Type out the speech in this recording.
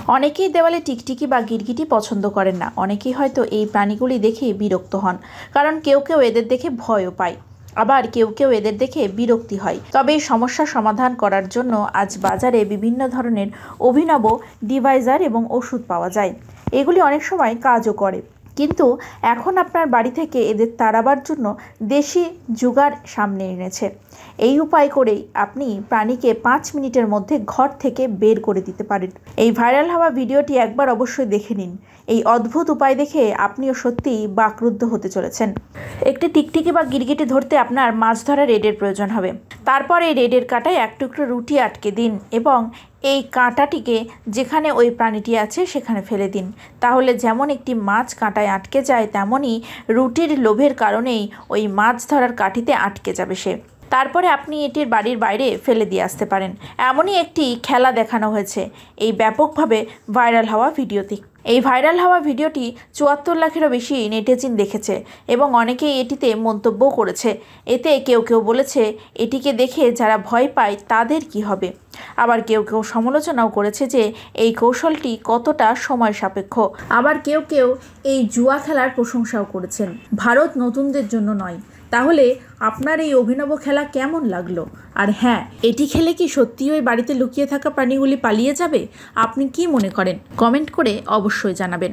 অনেকেই দেওয়ালে টিকটিকি বা গিরগিটি পছন্দ করেন না। অনেকেই হয়তো এই প্রাণীগুলি দেখে বিরক্ত হন, কারণ কেউ কেউ এদের দেখে ভয়ও পায়, আবার কেউ কেউ এদের দেখে বিরক্তি হয়। তবে এই সমস্যার সমাধান করার জন্য আজ বাজারে বিভিন্ন ধরনের অভিনব ডিভাইজার এবং ওষুধ পাওয়া যায়। এগুলি অনেক সময় কাজও করে, কিন্তু এখন আপনার বাড়ি থেকে এদের তাড়াবার জন্য দেশি জুগাড় সামনে এনেছে। এই উপায় করেই আপনি প্রাণীকে 5 মিনিটের মধ্যে ঘর থেকে বের করে দিতে পারেন। এই ভাইরাল হওয়া ভিডিওটি একবার অবশ্যই দেখে নিন। এই অদ্ভুত উপায় দেখে আপনিও সত্যিই বাকরুদ্ধ হতে চলেছেন। একটি টিকটিকি বা গিরগিটি ধরতে আপনার মাছ ধরা রেডের প্রয়োজন হবে। তারপর এই রেডের কাঁটায় এক টুকরো রুটি আটকে দিন এবং এই কাঁটাটিকে যেখানে ওই প্রাণীটি আছে সেখানে ফেলে দিন। তাহলে যেমন একটি মাছ কাঁটায় আটকে যায়, তেমনই রুটির লোভের কারণেই ওই মাছ ধরার কাঠিতে আটকে যাবে সে। তারপরে আপনি এটির বাড়ির বাইরে ফেলে দিয়ে আসতে পারেন। এমনই একটি খেলা দেখানো হয়েছে এই ব্যাপকভাবে ভাইরাল হওয়া ভিডিওতে। এই ভাইরাল হওয়া ভিডিওটি 74 লাখেরও বেশি নেটিজেন দেখেছে এবং অনেকেই এটিতে মন্তব্যও করেছে। এতে কেউ কেউ বলেছে এটিকে দেখে যারা ভয় পায় তাদের কি হবে। আবার কেউ কেউ সমালোচনাও করেছে যে এই কৌশলটি কতটা সময় সাপেক্ষ। আবার কেউ কেউ এই জুয়া খেলার প্রশংসাও করেছেন। ভারত নতুনদের জন্য নয়। তাহলে আপনার এই অভিনব খেলা কেমন লাগলো? আর হ্যাঁ, এটি খেলে কি সত্যিই ওই বাড়িতে লুকিয়ে থাকা প্রাণীগুলি পালিয়ে যাবে? আপনি কি মনে করেন? কমেন্ট করে অবশ্যই জানাবেন।